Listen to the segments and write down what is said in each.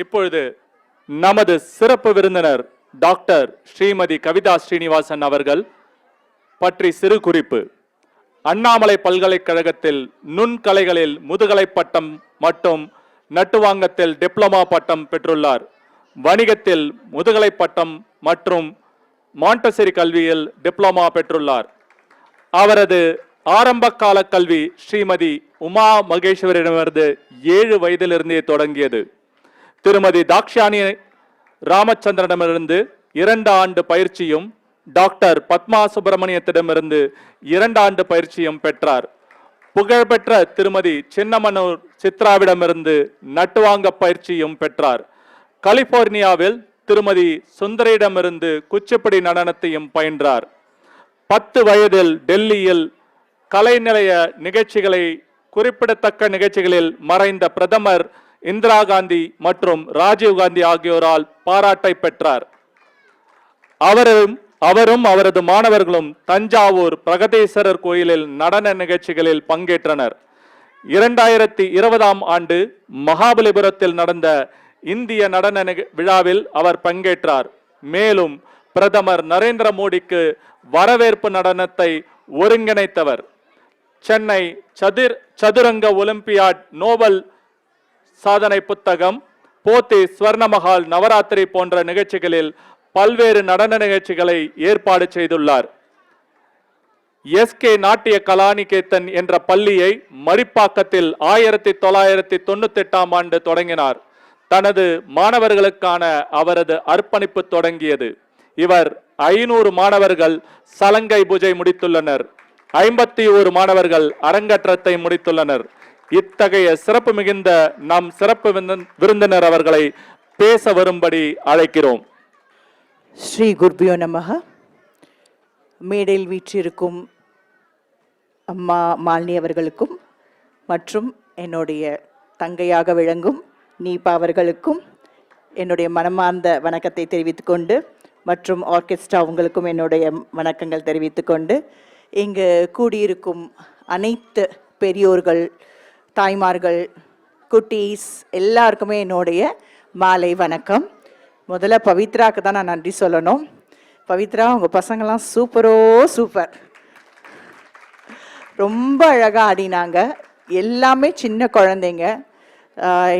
இப்பொழுது நமது சிறப்பு விருந்தினர் டாக்டர் ஸ்ரீமதி கவிதா ஸ்ரீனிவாசன் அவர்கள் பற்றி சிறு குறிப்பு. அண்ணாமலை பல்கலைக்கழகத்தில் நுண்கலைகளில் முதுகலை பட்டம் மற்றும் நட்டுவாங்கத்தில் டிப்ளமா பட்டம் பெற்றுள்ளார். வணிகத்தில் முதுகலை பட்டம் மற்றும் மாண்டசரி கல்வியில் டிப்ளமா பெற்றுள்ளார். அவரது ஆரம்ப கால கல்வி ஸ்ரீமதி உமா மகேஸ்வரிடமிருந்து 7 வயதிலிருந்தே தொடங்கியது. திருமதி தாக்ஷாணி ராமச்சந்திரனிடமிருந்து 2 ஆண்டு பயிற்சியும் டாக்டர் பத்மா சுப்பிரமணியத்திடமிருந்து 2 ஆண்டு பயிற்சியும் பெற்றார். புகழ்பெற்ற திருமதி சின்னமனூர் சித்ராவிடமிருந்து நட்டுவாங்க பயிற்சியும் பெற்றார். கலிபோர்னியாவில் திருமதி சுந்தரியிடமிருந்து குச்சிப்புடி நடனத்தையும் பயின்றார். 10 வயதில் டெல்லியில் கலைநிலைய நிகழ்ச்சிகளை குறிப்பிடத்தக்க நிகழ்ச்சிகளில் மறைந்த பிரதமர் இந்திரா காந்தி மற்றும் ராஜீவ் காந்தி ஆகியோரால் பாராட்டை பெற்றார். அவரும் அவரது மாணவர்களும் தஞ்சாவூர் பிரகதீஸ்வரர் கோயிலில் நடன நிகழ்ச்சிகளில் பங்கேற்றனர். 2020ஆம் ஆண்டு மகாபலிபுரத்தில் நடந்த இந்திய நடன விழாவில் அவர் பங்கேற்றார். மேலும் பிரதமர் நரேந்திர மோடிக்கு வரவேற்பு நடனத்தை ஒருங்கிணைத்தவர். சென்னை சதுரங்க ஒலிம்பியாட் நோபல் சாதனை புத்தகம், போத்தி ஸ்வர்ணமஹால் நவராத்திரி போன்ற நிகழ்ச்சிகளில் பல்வேறு நடன நிகழ்ச்சிகளை ஏற்பாடு செய்துள்ளார். SK நாட்டிய கலாநிகேதன் என்ற பள்ளியை மரிப்பாக்கத்தில் 1998ஆம் ஆண்டு தொடங்கினார். தனது மாணவர்களுக்கான அவரது அர்ப்பணிப்பு தொடங்கியது. இவர் 500 மாணவர்கள் சலங்கை பூஜை முடித்துள்ளனர். 51 மாணவர்கள் அரங்கேற்றத்தை முடித்துள்ளனர். இத்தகைய சிறப்பு மிகுந்த நம் சிறப்பு விருந்தினர் அவர்களை பேச வரும்படி அழைக்கிறோம். ஸ்ரீ குருபியோ நமஹ. மேடையில் வீற்றிருக்கும் அம்மா மாலினி அவர்களுக்கும் மற்றும் என்னுடைய தங்கையாக விளங்கும் நீபா அவர்களுக்கும் என்னுடைய மனமார்ந்த வணக்கத்தை தெரிவித்துக்கொண்டு, மற்றும் ஆர்கெஸ்ட்ரா உங்களுக்கும் என்னுடைய வணக்கங்கள் தெரிவித்துக்கொண்டு, இங்கு கூடியிருக்கும் அனைத்து பெரியோர்கள், தாய்மார்கள், குட்டீஸ் எல்லாருக்குமே என்னுடைய மாலை வணக்கம். முதல்ல பவித்ராவுக்கு தான் நான் நன்றி சொல்லணும். பவித்ரா, உங்கள் பசங்கள்லாம் சூப்பர், ரொம்ப அழகாக ஆடினாங்க. எல்லாமே சின்ன குழந்தைங்க.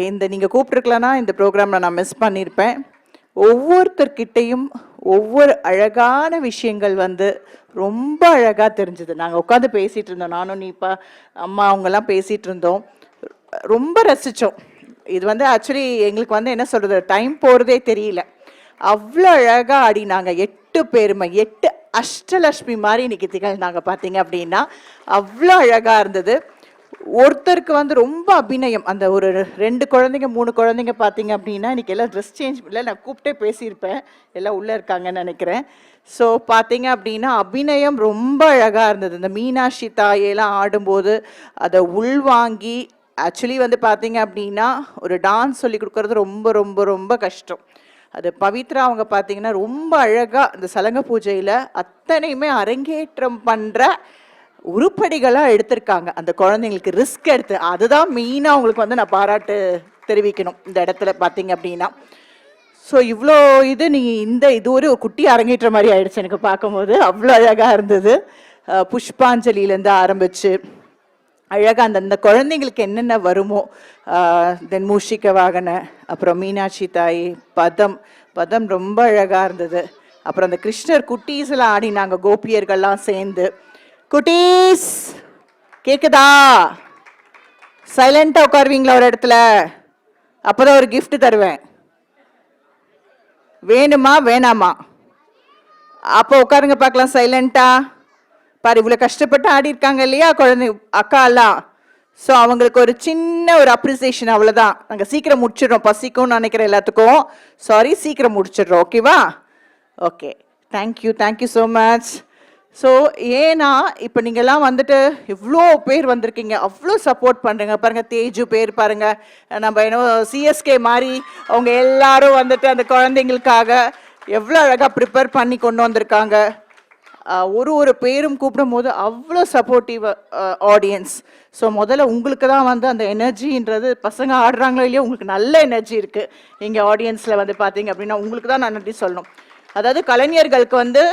இந்த நீங்கள் கூப்பிட்ருக்கலன்னா இந்த ப்ரோக்ராமில் நான் மிஸ் பண்ணியிருப்பேன். ஒவ்வொருத்தர்கிட்டையும் ஒவ்வொரு அழகான விஷயங்கள் ரொம்ப அழகாக தெரிஞ்சுது. நாங்கள் உட்காந்து பேசிகிட்டு இருந்தோம், நானும் நீப்பா அம்மா அவங்கெல்லாம் பேசிகிட்டு இருந்தோம், ரொம்ப ரசித்தோம். இது ஆக்சுவலி எங்களுக்கு என்ன சொல்கிறது, டைம் போகிறதே தெரியல. அவ்வளோ அழகாக ஆடினாங்க. 8 பேருமே 8 அஷ்டலட்சுமி மாதிரி இன்னைக்கு திகழ்ந்தாங்க. பார்த்தீங்க அப்படின்னா அவ்வளோ அழகாக இருந்தது. ஒருத்தருக்கு ரொம்ப அபிநயம். அந்த ஒரு 2 குழந்தைங்க 3 குழந்தைங்க பார்த்தீங்க அப்படின்னா இன்னைக்கு எல்லாம் ட்ரெஸ் சேஞ்ச் இல்லை, நான் கூப்பிட்டே பேசியிருப்பேன், எல்லாம் உள்ளே இருக்காங்கன்னு நினைக்கிறேன். ஸோ பார்த்தீங்க அப்படின்னா அபிநயம் ரொம்ப அழகாக இருந்தது. இந்த மீனாட்சி தாயெல்லாம் ஆடும்போது அதை உள்வாங்கி, ஆக்சுவலி பார்த்தீங்க அப்படின்னா ஒரு டான்ஸ் சொல்லி கொடுக்கறது ரொம்ப ரொம்ப ரொம்ப கஷ்டம். அது பவித்ரா அவங்க பார்த்தீங்கன்னா ரொம்ப அழகாக இந்த சலங்க பூஜையில் அத்தனையுமே அரங்கேற்றம் பண்ணுற உருப்படிகளாக எடுத்திருக்காங்க. அந்த குழந்தைங்களுக்கு ரிஸ்க் எடுத்து, அதுதான் மெயினாக அவங்களுக்கு நான் பாராட்டு தெரிவிக்கணும் இந்த இடத்துல பார்த்தீங்க அப்படின்னா. ஸோ இவ்வளோ இது ஒரு குட்டி அரங்கேற்ற மாதிரி ஆயிடுச்சு எனக்கு பார்க்கும்போது. அவ்வளோ அழகாக இருந்தது. புஷ்பாஞ்சலியிலேருந்து ஆரம்பித்து அழகாக அந்த குழந்தைங்களுக்கு என்னென்ன வருமோ, தென் மூஷிக வாகன, அப்புறம் மீனாட்சி தாய், பதம் ரொம்ப அழகாக இருந்தது. அப்புறம் அந்த கிருஷ்ணர் குட்டீஸ்லாம் ஆடினாங்க, கோபியர்கள்லாம் சேர்ந்து. குட்டீஸ் கேக்குதா? சைலண்டா உட்காருவீங்களா ஒரு இடத்துல? அப்போதான் ஒரு கிஃப்ட் தருவேன். வேணுமா வேணாமா? அப்போ உட்காருங்க பார்க்கலாம் சைலண்டா. பாரு, இவ்வளோ கஷ்டப்பட்டு ஆடி இருக்காங்க இல்லையா குழந்தை அக்கா எல்லாம். ஸோ அவங்களுக்கு ஒரு சின்ன ஒரு அப்ரிசியேஷன், அவ்வளோதான். நாங்கள் சீக்கிரம் முடிச்சிடுறோம், பசிக்கும்னு நினைக்கிறேன் எல்லாத்துக்கும். சாரி, சீக்கிரம் முடிச்சிடுறோம். ஓகேவா? Okay, thank you so much. So ஏன்னா இப்போ நீங்கள்லாம் இவ்வளோ பேர் வந்திருக்கீங்க, அவ்வளோ சப்போர்ட் பண்ணுறீங்க. பாருங்கள், தேஜு பேர் பாருங்கள், நம்ம சிஎஸ்கே மாதிரி அவங்க எல்லாரும் அந்த குழந்தைங்களுக்காக எவ்வளோ அழகாக ப்ரிப்பேர் பண்ணி கொண்டு வந்திருக்காங்க. ஒரு பேரும் கூப்பிடும்போது அவ்வளோ சப்போர்ட்டிவ் ஆடியன்ஸ். ஸோ முதல்ல உங்களுக்கு தான் வந்து அந்த எனர்ஜின்றது, பசங்க ஆடுறாங்களோ இல்லையோ உங்களுக்கு நல்ல எனர்ஜி இருக்குது எங்கள் ஆடியன்ஸில் வந்து பார்த்தீங்க அப்படின்னா உங்களுக்கு தான் நான் நன்றி சொல்லணும். அதாவது கலைஞர்களுக்கு வந்து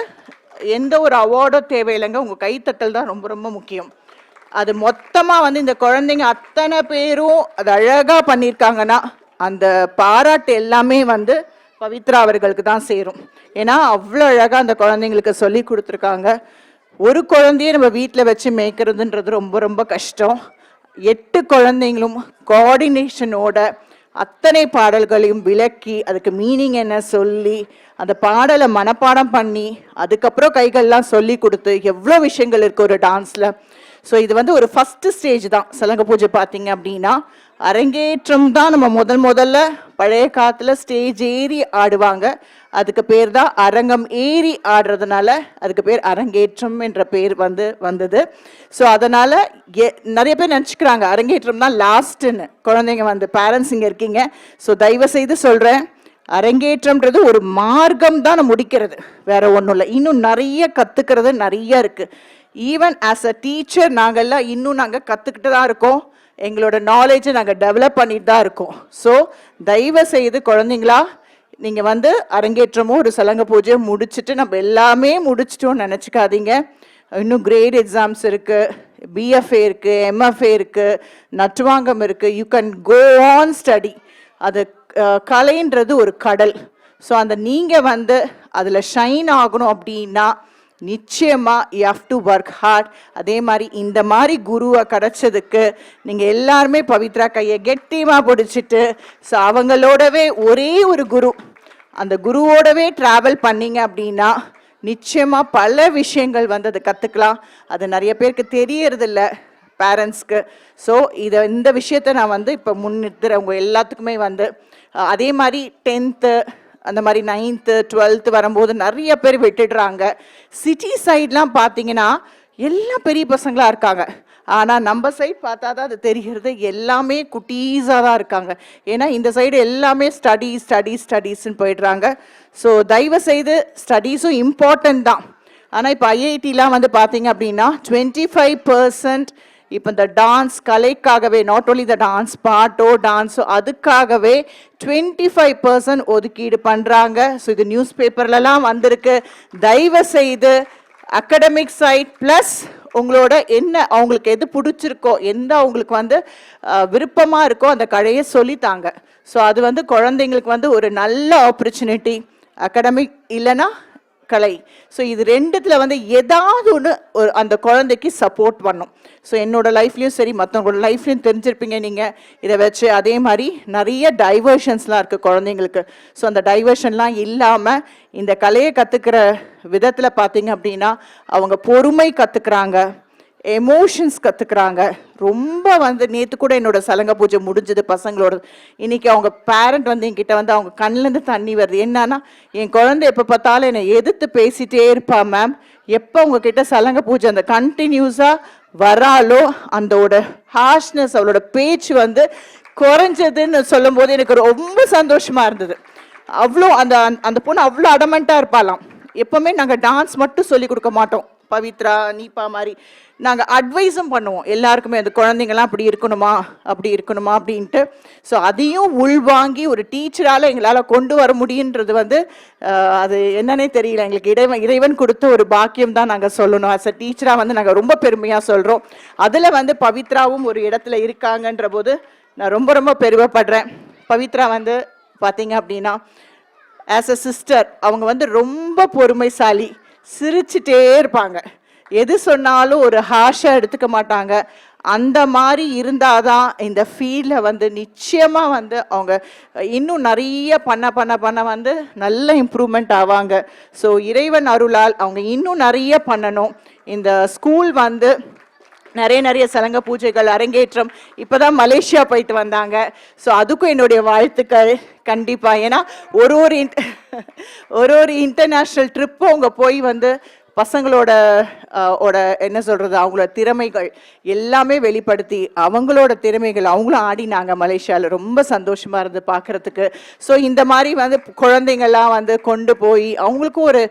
எந்த ஒரு அவார்டோ தேவையில்லைங்க, உங்கள் கைத்தட்டல் தான் ரொம்ப ரொம்ப முக்கியம். அது மொத்தமாக வந்து இந்த குழந்தைங்க அத்தனை பேரும் அது அழகாக பண்ணியிருக்காங்கன்னா அந்த பாராட்டு எல்லாமே வந்து பவித்ரா அவர்களுக்கு தான் சேரும். ஏன்னா அவ்வளோ அழகாக அந்த குழந்தைங்களுக்கு சொல்லி கொடுத்துருக்காங்க. ஒரு குழந்தைய நம்ம வீட்டில் வச்சு மேய்க்கிறதுன்றது ரொம்ப ரொம்ப கஷ்டம். 8 குழந்தைங்களும் கோஆர்டினேஷனோட அத்தனை பாடல்களையும் விளக்கி அதுக்கு மீனிங் என்ன சொல்லி அந்த பாடலை மனப்பாடம் பண்ணி அதுக்கப்புறம் கைகள்லாம் சொல்லி கொடுத்து எவ்வளோ விஷயங்கள் இருக்குது ஒரு டான்ஸில். ஸோ இது வந்து ஒரு ஃபஸ்ட்டு ஸ்டேஜ் தான் சலங்க பூஜை பார்த்தீங்க அப்படின்னா. அரங்கேற்றம் தான் நம்ம முதல்ல பழைய காலத்தில் ஸ்டேஜ் ஏறி ஆடுவாங்க, அதுக்கு பேர் தான் அரங்கம் ஏறி ஆடுறதுனால அதுக்கு பேர் அரங்கேற்றம் என்ற பேர் வந்தது. ஸோ அதனால் நிறைய பேர் நினச்சிக்கிறாங்க அரங்கேற்றம் தான் லாஸ்ட்டுன்னு. குழந்தைங்க வந்து பேரண்ட்ஸ் இங்கே இருக்கீங்க, ஸோ தயவு செய்து சொல்கிறேன், அரங்கேற்றம்ன்றது ஒரு மார்க்கம் தான் முடிக்கிறது, வேற ஒன்றும் இல்லை. இன்னும் நிறைய கற்றுக்கிறது நிறைய இருக்குது. ஈவன் ஆஸ் அ டீச்சர் நாங்கள்லாம் இன்னும் நாங்கள் கற்றுக்கிட்டு தான் இருக்கோம், எங்களோட நாலேஜை நாங்கள் டெவலப் பண்ணிட்டு தான் இருக்கோம். ஸோ தயவு செய்து குழந்தைங்களா நீங்கள் வந்து அரங்கேற்றமோ ஒரு சலங்க பூஜையை முடிச்சுட்டு நம்ம எல்லாமே முடிச்சிட்டோன்னு நினச்சிக்காதீங்க. இன்னும் கிரேட் எக்ஸாம்ஸ் இருக்குது, பிஎஃப்ஏ இருக்குது, எம்எஃப்ஏ இருக்குது, நட்டுவாங்கம் இருக்குது. You can go on study. அது கலைன்றது ஒரு கடல். ஸோ அந்த நீங்கள் வந்து அதில் ஷைன் ஆகணும் அப்படின்னா நிச்சயமாக you have to work hard. அதே மாதிரி இந்த மாதிரி குருவை கிடச்சதுக்கு நீங்கள் எல்லாருமே பவித்ரா கையை கெட்டியமாக பிடிச்சிட்டு ஸோ அவங்களோடவே ஒரே ஒரு குரு, அந்த குருவோடவே ட்ராவல் பண்ணிங்க அப்படின்னா நிச்சயமாக பல விஷயங்கள் வந்து அதை கற்றுக்கலாம். அது நிறைய பேருக்கு தெரியறதில்ல பேரண்ட்ஸ்க்கு. ஸோ இந்த விஷயத்தை நான் வந்து இப்போ முன்னிறுத்துறேன் உங்கள் எல்லாத்துக்குமே வந்து. அதே மாதிரி 10th அந்த மாதிரி 9th 12th வரும்போது நிறைய பேர் விட்டுடுறாங்க. சிட்டி சைட்லாம் பார்த்தீங்கன்னா எல்லாம் பெரிய பசங்களாக இருக்காங்க, ஆனால் நம்ம சைட் பார்த்தா தான் அது தெரிகிறது எல்லாமே குட்டீஸாக தான் இருக்காங்க. ஏன்னா இந்த சைடு எல்லாமே ஸ்டடீஸ்ன்னு போயிடுறாங்க. ஸோ தயவு செய்து ஸ்டடீஸும் இம்பார்ட்டன்ட் தான். ஆனால் இப்போ ஐஐடிலாம் வந்து பார்த்தீங்க அப்படின்னா 25% இப்போ இந்த டான்ஸ் கலைக்காகவே, நாட் ஓன்லி த டான்ஸ் பாட்டோ டான்ஸோ, அதுக்காகவே 25% ஒதுக்கீடு பண்ணுறாங்க. ஸோ இது நியூஸ் பேப்பர்லலாம் வந்திருக்கு. தயவு செய்து அகடமிக் சைட் ப்ளஸ் உங்களோட என்ன அவங்களுக்கு எது பிடிச்சிருக்கோ, எந்த அவங்களுக்கு வந்து விருப்பமாக இருக்கோ அந்த கலையை சொல்லித்தாங்க. ஸோ அது வந்து குழந்தைங்களுக்கு வந்து ஒரு நல்ல ஆப்பர்ச்சுனிட்டி. அகடமிக் இல்லைன்னா கலை. ஸோ இது ரெண்டுத்தில் வந்து ஏதாவது ஒன்று ஒரு அந்த குழந்தைக்கு சப்போர்ட் பண்ணும். ஸோ என்னோட லைஃப்லையும் சரி மற்றவங்களோட லைஃப்லையும் தெரிஞ்சிருப்பீங்க நீங்கள் இதை வச்சு. அதே மாதிரி நிறைய டைவர்ஷன்ஸ்லாம் இருக்குது குழந்தைங்களுக்கு. ஸோ அந்த டைவர்ஷன்லாம் இல்லாமல் இந்த கலையை கற்றுக்கிற விதத்தில் பார்த்தீங்க அப்படின்னா அவங்க பொறுமை கற்றுக்குறாங்க, எமோஷன்ஸ் கற்றுக்குறாங்க. ரொம்ப வந்து நேற்று கூட என்னோட சலங்க பூஜை முடிஞ்சது பசங்களோட. இன்னைக்கு அவங்க பேரண்ட் வந்து என்கிட்ட வந்து அவங்க கண்ணிலேருந்து தண்ணி வருது. என்னன்னா என் குழந்தை எப்போ பார்த்தாலும் என்னை எதிர்த்து பேசிகிட்டே இருப்பா மேம், எப்போ உங்ககிட்ட சலங்க பூஜை அந்த கண்டினியூஸாக வராலோ அந்தோட ஹார்ஷ்னஸ் அவளோட பேச்சு வந்து குறைஞ்சதுன்னு சொல்லும் போது எனக்கு ரொம்ப சந்தோஷமாக இருந்தது. அவ்வளோ அந்த அந்த பொண்ணு அவ்வளோ அடமெண்ட்டாக இருப்பாளாம். எப்போவுமே நாங்கள் டான்ஸ் மட்டும் சொல்லி கொடுக்க மாட்டோம், பவித்ரா நீப்பா மாதிரி நாங்கள் அட்வைஸும் பண்ணுவோம் எல்லாருக்குமே. அந்த குழந்தைங்கள்லாம் அப்படி இருக்கணுமா அப்படின்ட்டு. ஸோ அதையும் உள்வாங்கி ஒரு டீச்சரால் எங்களால் கொண்டு வர முடியுன்றது வந்து அது என்னன்னே தெரியல. எங்களுக்கு இறைவன் கொடுத்த ஒரு பாக்கியம் தான் நாங்கள் சொல்லணும். ஆஸ் அ டீச்சராக வந்து நாங்கள் ரொம்ப பெருமையாக சொல்கிறோம். அதில் வந்து பவித்ராவும் ஒரு இடத்துல இருக்காங்கன்ற போது நான் ரொம்ப ரொம்ப பெருமைப்படுறேன். பவித்ரா வந்து பார்த்தீங்க அப்படின்னா ஆஸ் அ சிஸ்டர் அவங்க வந்து ரொம்ப பொறுமைசாலி, சிரிச்சுட்டே இருப்பாங்க, எது சொன்னாலும் ஒரு ஹாஷாக எடுத்துக்க மாட்டாங்க. அந்த மாதிரி இருந்தால் தான் இந்த ஃபீல்டில் வந்து நிச்சயமாக வந்து அவங்க இன்னும் நிறைய பண்ண வந்து நல்ல இம்ப்ரூவ்மெண்ட் ஆவாங்க. ஸோ இறைவன் அருளால் அவங்க இன்னும் நிறைய பண்ணணும். இந்த ஸ்கூல் வந்து நிறைய சலங்க பூஜைகள் அரங்கேற்றம். இப்போ தான் மலேசியா போயிட்டு வந்தாங்க. ஸோ அதுக்கும் என்னுடைய வாழ்த்துக்கள் கண்டிப்பாக. ஏன்னா ஒரு இன்டர்நேஷ்னல் ட்ரிப்பும் அவங்க போய் வந்து பசங்களோட என்ன சொல்கிறது, அவங்களோட திறமைகள் எல்லாமே வெளிப்படுத்தி அவங்களோட திறமைகள் அவங்களும் ஆடினாங்க மலேசியாவில். ரொம்ப சந்தோஷமாக இருந்து பார்க்குறதுக்கு. ஸோ இந்த மாதிரி வந்து குழந்தைங்கள்லாம் வந்து கொண்டு போய் அவங்களுக்கும் ஒரு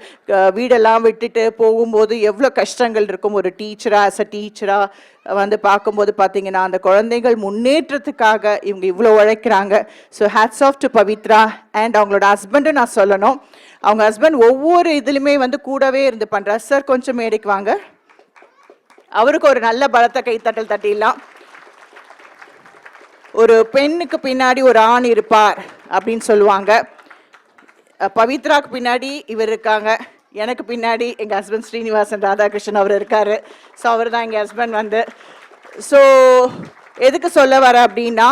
வீடெல்லாம் விட்டுட்டு போகும்போது எவ்வளோ கஷ்டங்கள் இருக்கும். ஒரு டீச்சராக ஆஸ் அ டீச்சராக வந்து பார்க்கும்போது பார்த்தீங்கன்னா அந்த குழந்தைகள் முன்னேற்றத்துக்காக இவங்க இவ்வளோ உழைக்கிறாங்க. So hats off to Pavithra and அவங்களோட ஹஸ்பண்டும் நான் சொல்லணும். அவங்க ஹஸ்பண்ட் ஒவ்வொரு இதுலையுமே வந்து கூடவே இருந்து பண்ணுறார். சார் கொஞ்சம் மேடைக்கு வாங்க. அவருக்கு ஒரு நல்ல பலத்த கைத்தட்டல் தட்டிடலாம். ஒரு பெண்ணுக்கு பின்னாடி ஒரு ஆண் இருப்பார் அப்படின்னு சொல்லுவாங்க. பவித்ராக்கு பின்னாடி இவர் இருக்காங்க, எனக்கு பின்னாடி எங்கள் ஹஸ்பண்ட் ஸ்ரீனிவாசன் ராதாகிருஷ்ணன் அவர் இருக்கார். ஸோ அவர் தான் எங்கள் ஹஸ்பண்ட் வந்து. ஸோ எதுக்கு சொல்ல வர அப்படின்னா,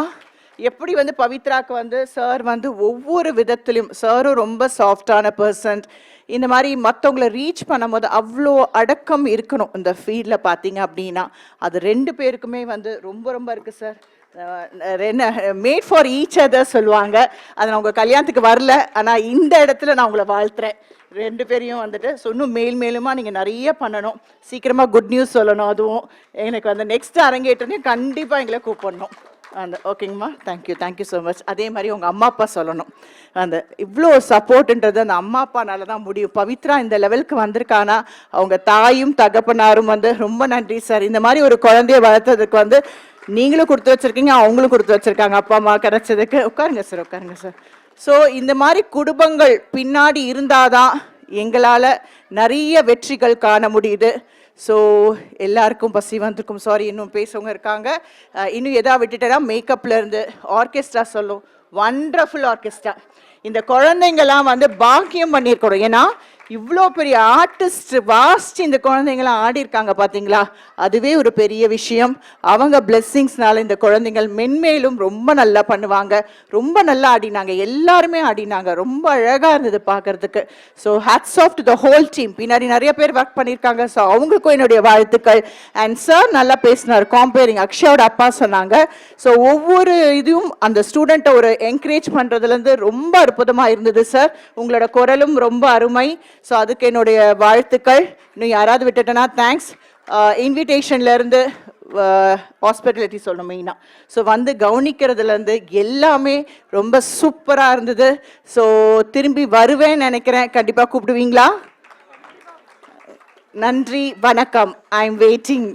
எப்படி வந்து பவித்ராக்கு வந்து சார் வந்து ஒவ்வொரு விதத்துலையும், சாரும் ரொம்ப சாஃப்டான பர்சன். இந்த மாதிரி மற்றவங்கள ரீச் பண்ணும்போது அவ்வளோ அடக்கம் இருக்கணும் இந்த ஃபீல்டில் பார்த்தீங்க அப்படின்னா. அது 2 பேருக்குமே வந்து ரொம்ப ரொம்ப இருக்குது சார். என்ன மேட் ஃபார் ஈச் அதர் சொல்லுவாங்க. அது நான் உங்கள் கல்யாணத்துக்கு வரல, ஆனால் இந்த இடத்துல நான் உங்களை வாழ்த்துறேன் 2 பேரையும் வந்துட்டு. ஸோ இன்னும் மேலுமா நீங்கள் நிறைய பண்ணணும், சீக்கிரமாக குட் நியூஸ் சொல்லணும். அதுவும் எனக்கு வந்து நெக்ஸ்ட் அரங்கேற்றனே கண்டிப்பாக எங்களை கூப்பிடணும் அந்த. ஓகேங்கம்மா, தேங்க்யூ ஸோ மச். அதே மாதிரி உங்கள் அம்மா அப்பா சொல்லணும். அந்த இவ்வளோ சப்போர்ட்டுன்றது அந்த அம்மா அப்பானால தான் முடியும். பவித்ரா இந்த லெவலுக்கு வந்திருக்கானா அவங்க தாயும் தகப்பனாரும் வந்து ரொம்ப நன்றி சார். இந்த மாதிரி ஒரு குழந்தைய வளர்த்ததுக்கு வந்து நீங்களும் கொடுத்து வச்சிருக்கீங்க, அவங்களும் கொடுத்து வச்சிருக்காங்க, அப்பா அம்மா கிடைச்சதுக்கு. உட்காருங்க சார். ஸோ இந்த மாதிரி குடும்பங்கள் பின்னாடி இருந்தாதான் எங்களால் நிறைய வெற்றிகள் காண முடியுது. ஸோ எல்லாருக்கும் பசி வந்திருக்கும். சாரி, இன்னும் பேசவங்க இருக்காங்க. இன்னும் எதாவது விட்டுட்டேன்னா மேக்கப்லேருந்து ஆர்கெஸ்ட்ரா சொல்லும். Wonderful orchestra. இந்த குழந்தைங்கள்லாம் வந்து பாக்கியம் பண்ணியிருக்கணும். ஏன்னா இவ்வளோ பெரிய ஆர்டிஸ்ட் வாசிச்சு இந்த குழந்தைங்களாம் ஆடி இருக்காங்க பார்த்தீங்களா, அதுவே ஒரு பெரிய விஷயம். அவங்க பிளெஸ்ஸிங்ஸ்னால இந்த குழந்தைங்கள் மென்மேலும் ரொம்ப நல்லா பண்ணுவாங்க. ரொம்ப நல்லா ஆடினாங்க, எல்லாருமே ஆடினாங்க. ரொம்ப அழகாக இருந்தது பார்க்கறதுக்கு. So hats off to the whole team. பின்னாடி நிறைய பேர் ஒர்க் பண்ணியிருக்காங்க. ஸோ அவங்களுக்கும் என்னுடைய வாழ்த்துக்கள். அண்ட் சார் நல்லா பேசினார். காம்பேரிங் அக்ஷயோட அப்பா சொன்னாங்க. ஸோ ஒவ்வொரு இதுவும் அந்த ஸ்டூடெண்ட்டை ஒரு என்கரேஜ் பண்ணுறதுலேருந்து ரொம்ப அற்புதமாக இருந்தது சார். உங்களோட குரலும் ரொம்ப அருமை. ஸோ அதுக்கு என்னுடைய வாழ்த்துக்கள். இன்னும் யாராவது விட்டுட்டேன்னா தேங்க்ஸ். இன்விடேஷன்லேருந்து ஹாஸ்பிட்டாலிட்டி சொல்லணும் மெயினாக. ஸோ வந்து கவனிக்கிறதுலேருந்து எல்லாமே ரொம்ப சூப்பராக இருந்தது. ஸோ திரும்பி வருவேன்னு நினைக்கிறேன். கண்டிப்பாக கூப்பிடுவீங்களா? நன்றி, வணக்கம். I am waiting.